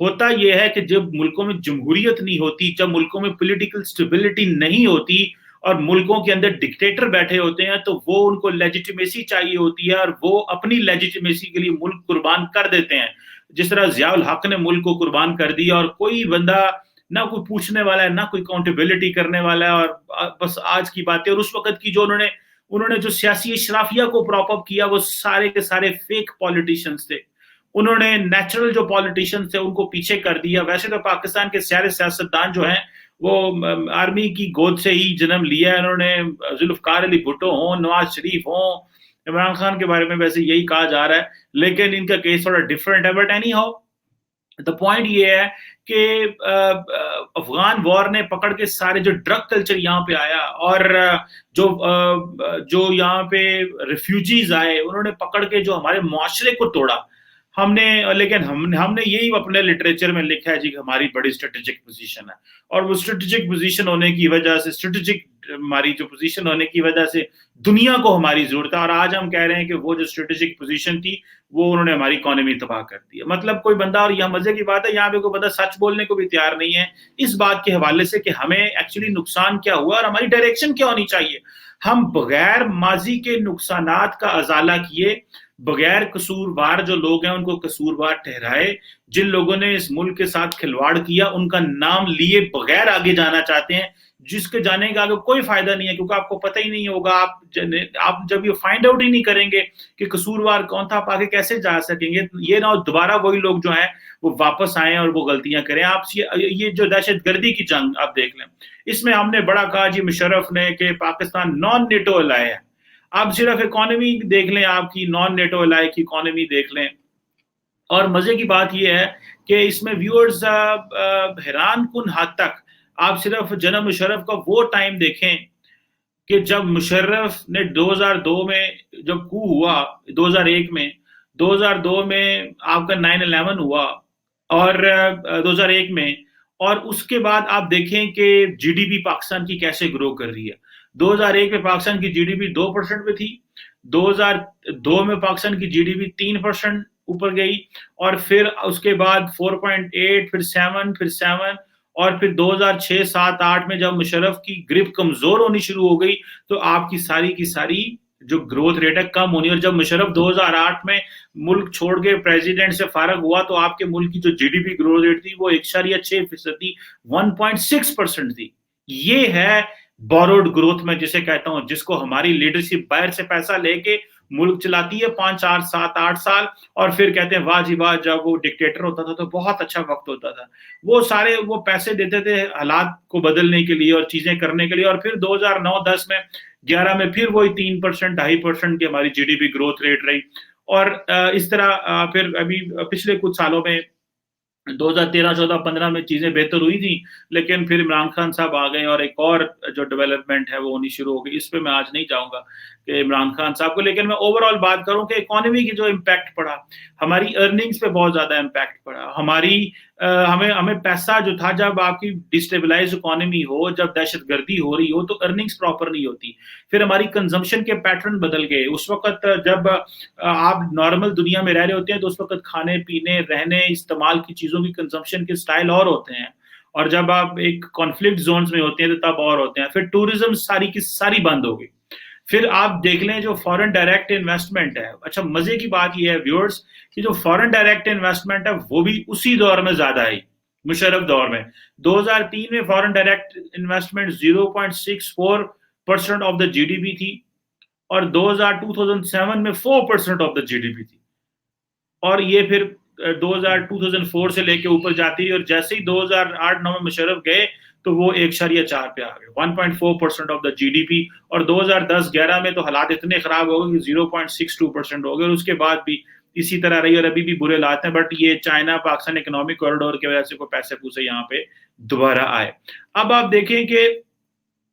ہوتا یہ ہے کہ جب ملکوں میں جمہوریت نہیں ہوتی، جب ملکوں میں پولیٹیکل سٹیبلٹی نہیں ہوتی اور ملکوں کے اندر ڈکٹیٹر بیٹھے ہوتے ہیں، تو وہ ان کو لیجیٹیمیسی چاہیے ہوتی ہے اور وہ اپنی لیجیٹیمیسی کے لیے ملک قربان کر دیتے ہیں. جس طرح ضیاء الحق نے ملک کو قربان کر دیا اور کوئی بندہ نہ کوئی پوچھنے والا ہے، نہ کوئی اکاؤنٹیبلٹی کرنے والا ہے، اور بس آج کی باتیں. اور اس وقت کی جو انہوں نے جو سیاسی اشرافیہ کو پراپ اپ کیا، وہ سارے کے سارے فیک پالیٹیشنز تھے. انہوں نے نیچرل جو پالیٹیشنز تھے ان کو پیچھے کر دیا. ویسے تو پاکستان کے سارے سیاستدان جو ہیں وہ آرمی کی گود سے ہی جنم لیا ہے. انہوں نے ذوالفقار علی بھٹو ہوں، نواز شریف ہوں، عمران خان کے بارے میں ویسے یہی کہا جا رہا ہے، لیکن ان کا کیس تھوڑا ڈفرینٹ ہے. But any how the point یہ ہے کہ افغان وار نے پکڑ کے سارے جو ڈرگ کلچر یہاں پہ آیا اور جو یہاں پہ ریفیوجیز آئے، انہوں نے پکڑ کے جو ہمارے معاشرے کو توڑا. لیکن ہم نے یہی اپنے لٹریچر میں لکھا ہے جی کہ ہماری بڑی اسٹریٹجک پوزیشن ہے، اور وہ اسٹریٹجک پوزیشن ہونے کی وجہ سے، اسٹریٹجک ہماری جو پوزیشن ہونے کی وجہ سے دنیا کو ہماری ضرورت ہے. اور آج ہم کہہ رہے ہیں کہ وہ جو اسٹریٹجک پوزیشن تھی وہ انہوں نے ہماری اکانومی تباہ کر دی ہے. مطلب کوئی بندہ، اور یہاں مزے کی بات ہے یہاں پہ کوئی بندہ سچ بولنے کو بھی تیار نہیں ہے اس بات کے حوالے سے کہ ہمیں ایکچولی نقصان کیا ہوا اور ہماری ڈائریکشن کیا ہونی چاہیے. ہم بغیر ماضی کے نقصانات کا ازالہ کیے، بغیر قصوروار جو لوگ ہیں ان کو قصوروار ٹھہرائے، جن لوگوں نے اس ملک کے ساتھ کھلواڑ کیا ان کا نام لیے بغیر آگے جانا چاہتے ہیں، جس کے جانے کا آگے کوئی فائدہ نہیں ہے، کیونکہ آپ کو پتہ ہی نہیں ہوگا. آپ جب یہ فائنڈ آؤٹ ہی نہیں کریں گے کہ قصوروار کون تھا، آپ آگے کیسے جا سکیں گے. یہ نہ دوبارہ وہی لوگ جو ہیں وہ واپس آئیں اور وہ غلطیاں کریں. آپ یہ جو دہشت گردی کی جنگ آپ دیکھ لیں، اس میں ہم نے بڑا کہا جی مشرف نے کہ پاکستان نان نیٹو الائے ہے. اب صرف اکانومی دیکھ لیں، آپ کی نان نیٹو الائے کی اکانومی دیکھ لیں. اور مزے کی بات یہ ہے کہ اس میں ویورز حیران کن حد تک آپ صرف جناب مشرف کا وہ ٹائم دیکھیں کہ جب مشرف نے 2002 میں جب کو ہوا، 2001 میں، 2002 میں آپ کا 9/11 ہوا اور 2001 میں، اور اس کے بعد آپ دیکھیں کہ جی ڈی پی پاکستان کی کیسے گرو کر رہی ہے. 2001 میں پاکستان کی جی ڈی پی 2% پہ تھی، 2002 میں پاکستان کی جی ڈی پی 3% اوپر گئی، اور پھر اس کے بعد 4.8، پھر 7، پھر 7، اور پھر 2006، 7، 8 میں جب مشرف کی گرپ کمزور ہونی شروع ہو گئی تو آپ کی ساری جو گروتھ ریٹ ہے کم ہونی. اور جب مشرف 2008 میں ملک چھوڑ کے پریزیڈنٹ سے فارغ ہوا تو آپ کے ملک کی جو G D P growth rate تھی وہ 1.6% تھی، 1.6% تھی. یہ ہے بوروڈ گروتھ میں جسے کہتا ہوں، جس کو ہماری لیڈرشپ باہر سے پیسہ لے کے ملک چلاتی ہے 5، 4، 7، 8 سال، اور پھر کہتے ہیں واہ جی واہ جب وہ ڈکٹیٹر ہوتا تھا تو بہت اچھا وقت ہوتا تھا. وہ پیسے دیتے تھے حالات کو بدلنے کے لیے اور چیزیں کرنے کے لیے، اور پھر 2009، 10 میں، 11 میں پھر وہی 3%، 2.5% کی ہماری G D P growth rate رہی. اور اس طرح پھر ابھی پچھلے کچھ سالوں میں 2013، 14، 15 میں چیزیں بہتر ہوئی تھیں، لیکن پھر عمران خان صاحب آ گئے اور ایک اور جو ڈیولپمنٹ ہے وہ ہونی شروع ہو گئی. اس پہ میں آج نہیں جاؤں گا کہ عمران خان صاحب کو، لیکن میں اوور آل بات کروں کہ اکانومی کی جو امپیکٹ پڑا، ہماری ارننگز پہ بہت زیادہ امپیکٹ پڑا. ہمیں پیسہ جو تھا، جب آپ کی ڈسٹیبلائز اکانومی ہو، جب دہشت گردی ہو رہی ہو تو ارننگز پراپر نہیں ہوتی. پھر ہماری کنزمپشن کے پیٹرن بدل گئے. اس وقت جب آپ نارمل دنیا میں رہ رہے ہوتے ہیں تو اس وقت کھانے پینے، رہنے، استعمال کی چیزوں کی کنزمپشن کے سٹائل اور ہوتے ہیں، اور جب آپ ایک کانفلکٹ زونز میں ہوتے ہیں تو تب اور ہوتے ہیں. پھر ٹورزم ساری کی ساری بند ہو گئی. پھر آپ دیکھ لیں جو فورن ڈائریکٹ انویسٹمنٹ ہے. اچھا مزے کی بات یہ ہے ویورز کہ جو فورن ڈائریکٹ انویسٹمنٹ ہے وہ بھی اسی دور میں زیادہ آئی، مشرف دور میں. 2003 میں foreign direct investment 0.64% of the G D P تھی، اور 2007 میں 4% of the G D P تھی. اور یہ پھر 2004 سے لے کے اوپر جاتی ہے، اور جیسے ہی 2008-9 میں مشرف گئے تو وہ 1.4 پہ آ گئے، 1.4% آف دا جی ڈی پی. اور 2010-11 میں تو حالات اتنے خراب ہو گئے کہ 0.62% ہو گئے، اور اس کے بعد بھی اسی طرح رہی، اور ابھی بھی برے حالات ہیں. بٹ یہ چائنا پاکستان اکنامک کوریڈور کی وجہ سے کوئی پیسے پوسے یہاں پہ دوبارہ آئے. اب آپ دیکھیں کہ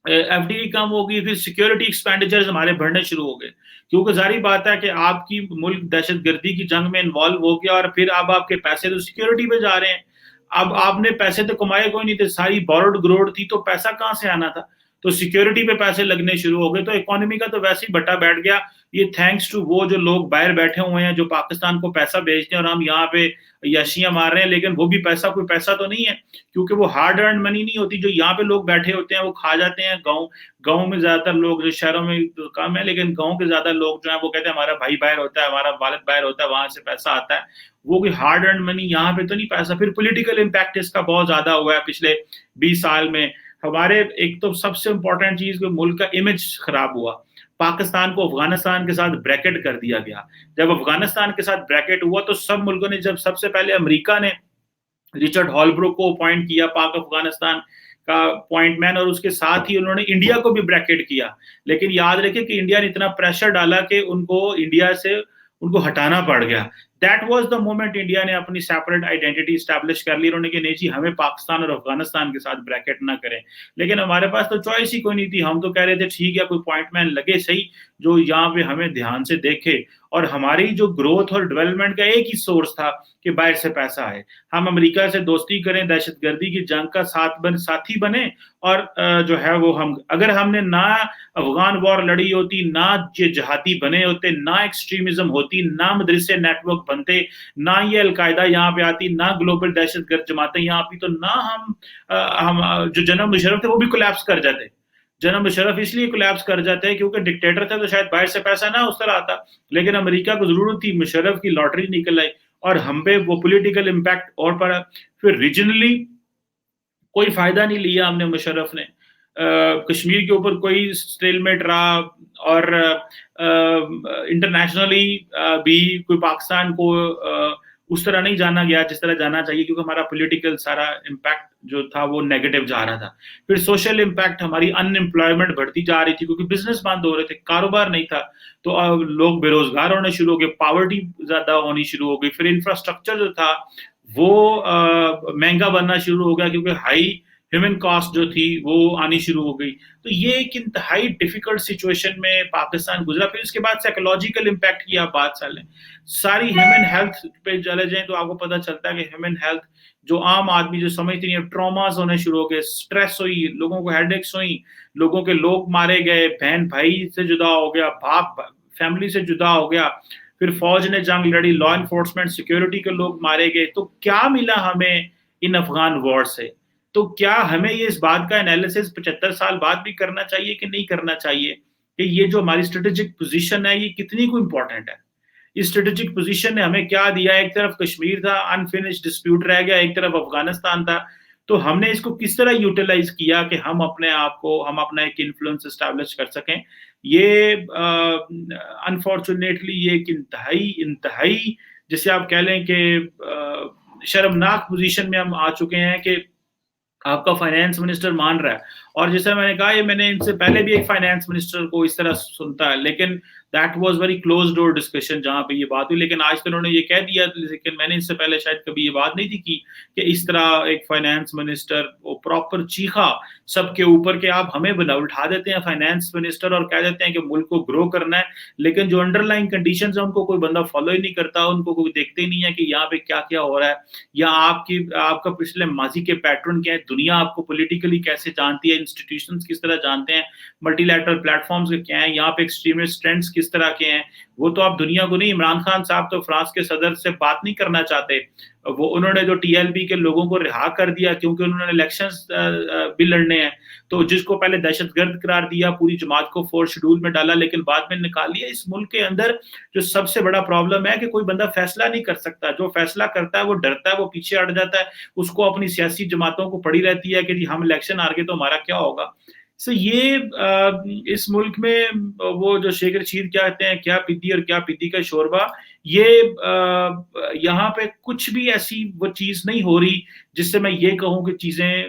ایف ڈی کم ہوگی، پھر سیکیورٹی ایکسپینڈیچرز ہمارے بڑھنے شروع ہو گئے، کیونکہ ظاہری بات ہے کہ آپ کی ملک دہشت گردی کی جنگ میں انوالو ہو گیا، اور پھر اب آپ کے پیسے تو سیکیورٹی پہ جا رہے ہیں. اب آپ نے پیسے تو کمائے کوئی نہیں تھے، ساری بورڈ گروڈ تھی، تو پیسہ کہاں سے آنا تھا؟ تو سیکیورٹی پہ پیسے لگنے شروع ہو گئے، تو اکانومی کا تو ویسے ہی بٹا بیٹھ گیا. یہ تھینکس ٹو وہ جو لوگ باہر بیٹھے ہوئے ہیں جو پاکستان کو پیسہ بھیجتے ہیں، اور ہم یہاں پہ یاشیاں مار رہے ہیں, لیکن وہ بھی پیسہ کوئی پیسہ تو نہیں ہے, کیونکہ وہ ہارڈ ارنڈ منی نہیں ہوتی جو یہاں پہ لوگ بیٹھے ہوتے ہیں وہ کھا جاتے ہیں. گاؤں میں زیادہ تر لوگ, جو شہروں میں کم ہے لیکن گاؤں کے زیادہ لوگ جو ہیں وہ کہتے ہیں ہمارا بھائی باہر ہوتا ہے, ہمارا والد باہر ہوتا ہے, وہاں سے پیسہ آتا ہے, وہ کوئی ہارڈ ارنڈ منی یہاں پہ تو نہیں پیسہ. پھر پولیٹیکل امپیکٹ اس کا بہت زیادہ ہوا ہے پچھلے 20 سال میں. ہمارے ایک تو سب سے امپورٹنٹ چیز کہ ملک کا امیج خراب ہوا. پاکستان کو افغانستان کے ساتھ بریکٹ کر دیا گیا. جب افغانستان کے ساتھ بریکٹ ہوا تو سب ملکوں نے, جب سب سے پہلے امریکہ نے رچرڈ ہالبروک کو اپوائنٹ کیا پاک افغانستان کا پوائنٹ مین, اور اس کے ساتھ ہی انہوں نے انڈیا کو بھی بریکٹ کیا. لیکن یاد رکھے کہ انڈیا نے اتنا پریشر ڈالا کہ ان کو انڈیا سے ان کو ہٹانا پڑ گیا. That was the moment India نے اپنی سیپریٹ آئیڈینٹی اسٹیبلش کر لی. انہوں نے کہ نہیں جی ہمیں پاکستان اور افغانستان کے ساتھ بریکٹ نہ کریں. لیکن ہمارے پاس تو چوائس ہی کوئی نہیں تھی. ہم تو کہہ رہے تھے ٹھیک ہے کوئی پوائنٹ مین لگے صحیح جو یہاں پہ ہمیں دھیان سے دیکھے, اور ہماری جو گروتھ اور ڈیولپمنٹ کا ایک ہی سورس تھا کہ باہر سے پیسہ آئے. ہم امریکہ سے دوستی کریں, دہشت گردی کی جنگ کا ساتھی بنے, اور جو ہے وہ اگر ہم نے نہ افغان وار لڑی ہوتی, نہ یہ جہادی بنے ہوتے, نہ ایکسٹریمزم ہوتی, نہ مدرسے نیٹ ورک بنتے, نہ یہ القاعدہ یہاں پہ آتی, نہ گلوبل دہشت گرد جماعتیں یہاں آتی, تو نہ ہم جو جنرل مشرف تھے وہ بھی کولیپس کر جاتے. جنرل مشرف اس لیے کولیپس کر جاتے ہیں کیونکہ ڈکٹیٹر تھا تو شاید باہر سے پیسہ نہ اس طرح آتا, لیکن امریکہ کو ضرورت تھی, مشرف کی لاٹری نکل آئی اور ہم پہ وہ پولیٹیکل امپیکٹ اور پڑا. پھر ریجنلی کوئی فائدہ نہیں لیا ہم نے مشرف نے, کشمیر کے اوپر کوئی اسٹیل میٹ رہا, اور انٹرنیشنلی بھی کوئی پاکستان کو اس طرح نہیں جانا گیا جس طرح جانا چاہیے, کیونکہ ہمارا پولیٹیکل سارا امپیکٹ جو تھا وہ نیگیٹو جا رہا تھا. پھر سوشل امپیکٹ, ہماری ان امپلائمنٹ بڑھتی جا رہی تھی کیونکہ بزنس بند ہو رہے تھے, کاروبار نہیں تھا, تو لوگ بے روزگار ہونے شروع ہو گئے, پاورٹی زیادہ ہونی شروع ہو گئی. پھر انفراسٹرکچر جو تھا وہ مہنگا بننا شروع ہو گیا کیونکہ ہائی ہیومن کاسٹ جو تھی وہ آنی شروع ہو گئی. تو یہ ایک انتہائی ڈیفیکلٹ سچویشن میں پاکستان گزرا. پھر اس کے بعد سائیکولوجیکل امپیکٹ کی آپ بات چل لیں, ساری ہیومن ہیلتھ پہ چلے جائیں تو آپ کو پتہ چلتا ہے کہ ہیومن ہیلتھ جو عام آدمی جو سمجھتے نہیں, ٹراماز ہونے شروع ہو گئے, اسٹریس ہوئی, لوگوں کو ہیڈ ایکس ہوئی, لوگوں کے لوگ مارے گئے, بہن بھائی سے جدا ہو گیا, باپ فیملی سے جدا ہو گیا, پھر فوج نے جنگ لڑی, لا انفورسمنٹ سیکورٹی کے لوگ مارے گئے. تو کیا ملا ہمیں ان افغان وار سے؟ تو کیا ہمیں یہ اس بات کا انالیسس 75 سال بعد بھی کرنا چاہیے کہ نہیں کرنا چاہیے کہ یہ جو ہماری اسٹریٹجک پوزیشن ہے یہ کتنی کو امپورٹنٹ ہے؟ اس اسٹریٹجک پوزیشن نے ہمیں کیا دیا؟ ایک طرف کشمیر تھا, انفینش ڈسپیوٹ رہ گیا, ایک طرف افغانستان تھا. تو ہم نے اس کو کس طرح یوٹیلائز کیا کہ ہم اپنے آپ کو, ہم اپنا ایک انفلوئنس اسٹیبلش کر سکیں؟ یہ انفارچونیٹلی یہ ایک انتہائی جسے آپ کہہ لیں کہ شرمناک پوزیشن میں ہم آ چکے ہیں کہ آپ کا فائنانس منسٹر مان رہا ہے. اور جیسا میں نے کہا, یہ میں نے ان سے پہلے بھی ایک فائنانس منسٹر کو اس طرح سنتا ہے, لیکن that was very close door discussion جہاں پہ یہ بات ہوئی. لیکن آج تو انہوں نے یہ کہہ دیا, لیکن میں نے اس سے پہلے شاید کبھی یہ بات نہیں تھی کی کہ اس طرح ایک فائنانس منسٹر وہ پراپر چیخا سب کے اوپر کہ آپ ہمیں اٹھا دیتے ہیں فائنانس منسٹر اور کہہ دیتے ہیں کہ ملک کو گرو کرنا ہے, لیکن جو انڈر لائن کنڈیشنز ہیں ان کو کوئی بندہ فالو ہی نہیں کرتا, ان کو کوئی دیکھتے ہی نہیں ہے کہ یہاں پہ کیا کیا ہو رہا ہے, یا آپ کا پچھلے ماضی کے پیٹرن کیا ہے, دنیا آپ کو پولیٹیکلی کیسے جانتی ہے, انسٹیٹیوشنز کس طرح جانتے ہیں, ملٹی لیٹرل پلیٹ فارمز کیا ہیں, یہاں پہ ایکسٹریمسٹ ٹرینڈز کس طرح کے ہیں, وہ تو آپ دنیا کو نہیں. عمران خان صاحب تو فرانس کے صدر سے بات نہیں کرنا چاہتے, وہ انہوں نے جو ٹی ایل پی کے لوگوں کو رہا کر دیا کیونکہ انہوں نے الیکشنز بھی لڑنے ہیں, تو جس کو پہلے دہشت گرد قرار دیا, پوری جماعت کو فورس شیڈول میں ڈالا, لیکن بعد میں نکال لیا. اس ملک کے اندر جو سب سے بڑا پرابلم ہے کہ کوئی بندہ فیصلہ نہیں کر سکتا, جو فیصلہ کرتا ہے وہ ڈرتا ہے, وہ پیچھے ہٹ جاتا ہے, اس کو اپنی سیاسی جماعتوں کو پڑی رہتی ہے کہ جی ہم الیکشن ہار گئے تو ہمارا کیا ہوگا. یہ اس ملک میں وہ جو شیخ رشید کیا کہتے ہیں, کیا پیتی اور کیا پیتی کا شوربہ, یہ یہاں پہ کچھ بھی ایسی وہ چیز نہیں ہو رہی جس سے میں یہ کہوں کہ چیزیں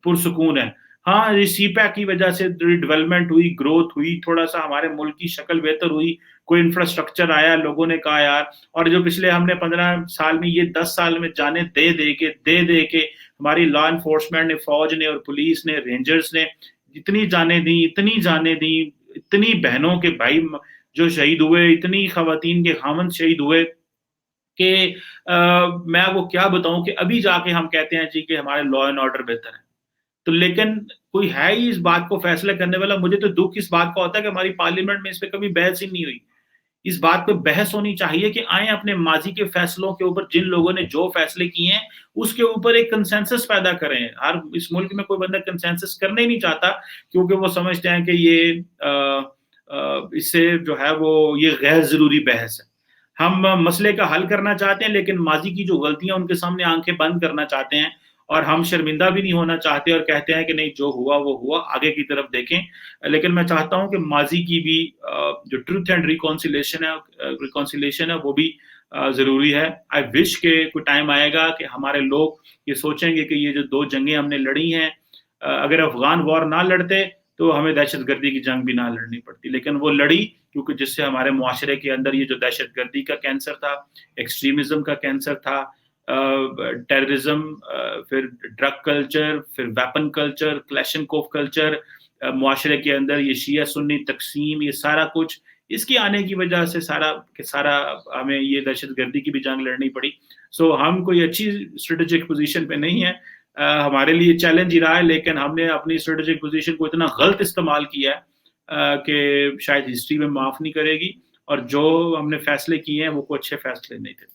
پرسکون ہیں. ہاں, سی پیک کی وجہ سے ڈیولپمنٹ ہوئی, گروتھ ہوئی, تھوڑا سا ہمارے ملک کی شکل بہتر ہوئی, کوئی انفراسٹرکچر آیا, لوگوں نے کہا یار, اور جو پچھلے ہم نے 15 سال میں یہ 10 سال میں جانے دے کے ہماری لا انفورسمنٹ نے, فوج نے اور پولیس نے, رینجرز نے اتنی جانیں دیں, اتنی بہنوں کے بھائی جو شہید ہوئے, اتنی خواتین کے خامند شہید ہوئے کہ میں آپ کو کیا بتاؤں کہ ابھی جا کے ہم کہتے ہیں جی کہ ہمارے لا اینڈ آرڈر بہتر ہے. تو لیکن کوئی ہے ہی اس بات کو فیصلہ کرنے والا. مجھے تو دکھ اس بات کا ہوتا ہے کہ ہماری پارلیمنٹ میں اس پہ کبھی بحث ہی نہیں ہوئی. اس بات پہ بحث ہونی چاہیے کہ آئیں اپنے ماضی کے فیصلوں کے اوپر جن لوگوں نے جو فیصلے کیے ہیں اس کے اوپر ایک کنسنسس پیدا کریں. ہر اس ملک میں کوئی بندہ کنسنسس کرنا ہی نہیں چاہتا کیونکہ وہ سمجھتے ہیں کہ یہ اس سے جو ہے وہ یہ غیر ضروری بحث ہے. ہم مسئلے کا حل کرنا چاہتے ہیں لیکن ماضی کی جو غلطیاں ان کے سامنے آنکھیں بند کرنا چاہتے ہیں اور ہم شرمندہ بھی نہیں ہونا چاہتے اور کہتے ہیں کہ نہیں جو ہوا وہ ہوا, آگے کی طرف دیکھیں. لیکن میں چاہتا ہوں کہ ماضی کی بھی جو ٹروتھ اینڈ ریکونسیلیشن ہے وہ بھی ضروری ہے. آئی وش کہ کوئی ٹائم آئے گا کہ ہمارے لوگ یہ سوچیں گے کہ یہ جو 2 جنگیں ہم نے لڑی ہیں, اگر افغان وار نہ لڑتے تو ہمیں دہشت گردی کی جنگ بھی نہ لڑنی پڑتی, لیکن وہ لڑی کیونکہ جس سے ہمارے معاشرے کے اندر یہ جو دہشت گردی کا کینسر تھا, ایکسٹریمزم کا کینسر تھا, ٹیررزم, پھر ڈرگ کلچر, پھر ویپن کلچر, کلیشنکوف کلچر, معاشرے کے اندر یہ شیعہ سنی تقسیم, یہ سارا کچھ اس کی آنے کی وجہ سے سارا ہمیں یہ دہشت گردی کی بھی جنگ لڑنی پڑی. سو ہم کوئی اچھی اسٹریٹجک پوزیشن پہ نہیں ہے, ہمارے لیے چیلنج ہی رہا ہے, لیکن ہم نے اپنی اسٹریٹجک پوزیشن کو اتنا غلط استعمال کیا ہے کہ شاید ہسٹری میں معاف نہیں کرے گی, اور جو ہم نے فیصلے کیے ہیں وہ کوئی اچھے فیصلے نہیں تھے.